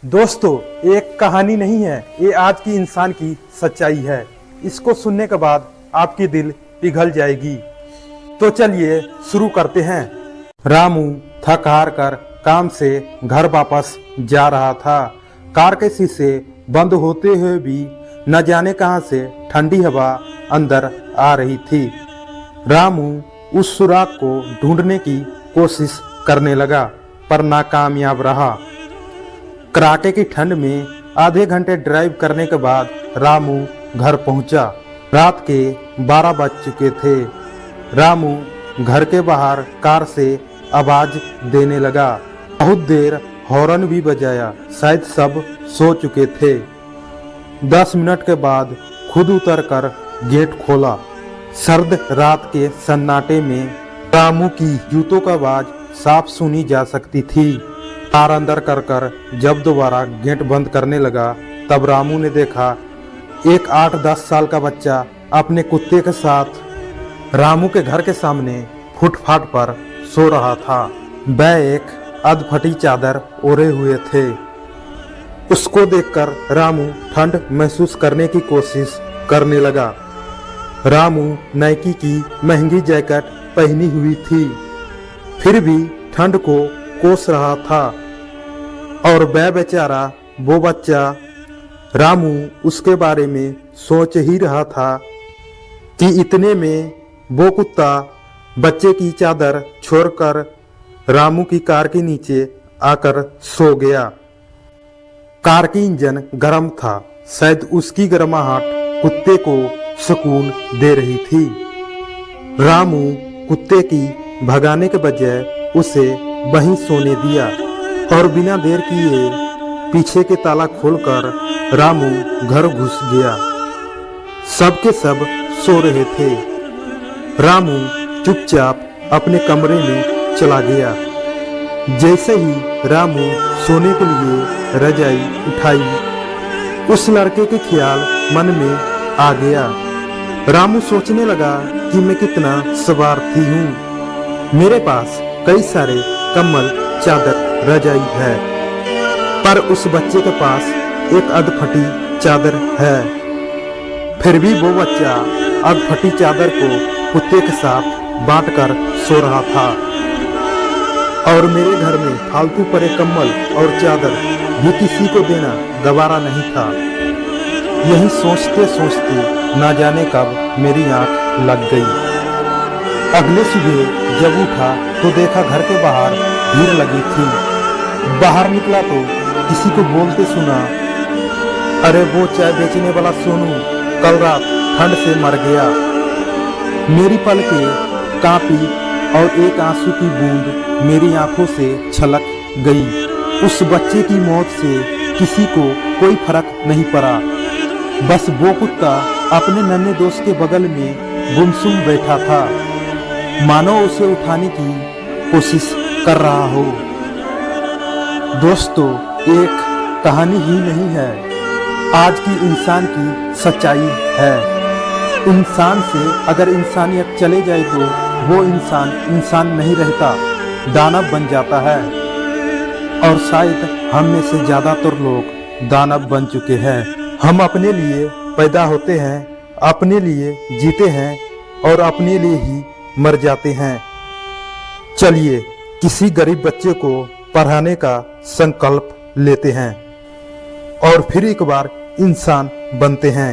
दोस्तों, एक कहानी नहीं है, ये आज की इंसान की सच्चाई है। इसको सुनने के बाद आपकी दिल पिघल जाएगी। तो चलिए शुरू करते हैं। रामू थक हार कर काम से घर वापस जा रहा था। कार के शीशे बंद होते हुए भी न जाने कहां से ठंडी हवा अंदर आ रही थी। रामू उस सुराग को ढूंढने की कोशिश करने लगा, पर नाकामयाब रहा। कड़ाके की ठंड में आधे घंटे ड्राइव करने के बाद रामू घर पहुंचा। रात के 12 बज चुके थे। रामू घर के बाहर कार से आवाज देने लगा। बहुत देर हॉर्न भी बजाया, शायद सब सो चुके थे। 10 मिनट के बाद खुद उतरकर गेट खोला। सर्द रात के सन्नाटे में रामू की जूतों का आवाज साफ सुनी जा सकती थी। कार अंदर कर जब दोबारा गेट बंद करने लगा, तब रामू ने देखा एक 8-10 साल का बच्चा अपने कुत्ते के साथ रामू के घर के सामने फुटपाथ पर सो रहा था। वह एक अधफटी चादर ओढ़े हुए थे। उसको देखकर रामू ठंड महसूस करने की कोशिश करने लगा। रामू नाइकी की महंगी जैकेट पहनी हुई थी, फिर भी ठंड को कोस रहा था। और वह बेचारा, वो बच्चा, रामू उसके बारे में सोच ही रहा था कि इतने में वो कुत्ता बच्चे की चादर छोड़कर रामू की कार के नीचे आकर सो गया। कार की इंजन गर्म था, शायद उसकी गर्माहट कुत्ते को सुकून दे रही थी। रामू कुत्ते की भगाने के बजाय उसे वहीं सोने दिया और बिना देर किए पीछे के ताला खोलकर रामू घर घुस गया। सबके सब सो रहे थे। रामू चुपचाप अपने कमरे में चला गया। जैसे ही रामू सोने के लिए रजाई उठाई, उस लड़के के ख्याल मन में आ गया। रामू सोचने लगा कि मैं कितना स्वार्थी हूँ। मेरे पास कई सारे कम्बल, चादर, रजाई है, पर उस बच्चे के पास एक अधफटी चादर है। फिर भी वो बच्चा अधफटी चादर को कुत्ते के साथ बांटकर सो रहा था। और मेरे घर में फालतू पड़े कम्बल और चादर भी किसी को देना गवारा नहीं था। यही सोचते सोचते ना जाने कब मेरी आंख लग गई। अगले सुबह जब उठा तो देखा घर के बाहर भीड़ लगी थी। बाहर निकला तो किसी को बोलते सुना, अरे वो चाय बेचने वाला सोनू कल रात ठंड से मर गया। मेरी पलकें कांपी और एक आंसू की बूंद मेरी आंखों से छलक गई। उस बच्चे की मौत से किसी को कोई फर्क नहीं पड़ा। बस वो कुत्ता अपने नन्हे दोस्त के बगल में गुमसुम बैठा था, मानो उसे उठाने की कोशिश कर रहा हो। दोस्तों, एक कहानी ही नहीं है, आज की इंसान की सच्चाई है। इंसान से अगर इंसानियत चले जाए तो वो इंसान नहीं रहता, दानव बन जाता है। और शायद हम में से ज्यादातर लोग दानव बन चुके हैं। हम अपने लिए पैदा होते हैं, अपने लिए जीते हैं और अपने लिए ही मर जाते हैं। चलिए किसी गरीब बच्चे को पढ़ाने का संकल्प लेते हैं और फिर एक बार इंसान बनते हैं।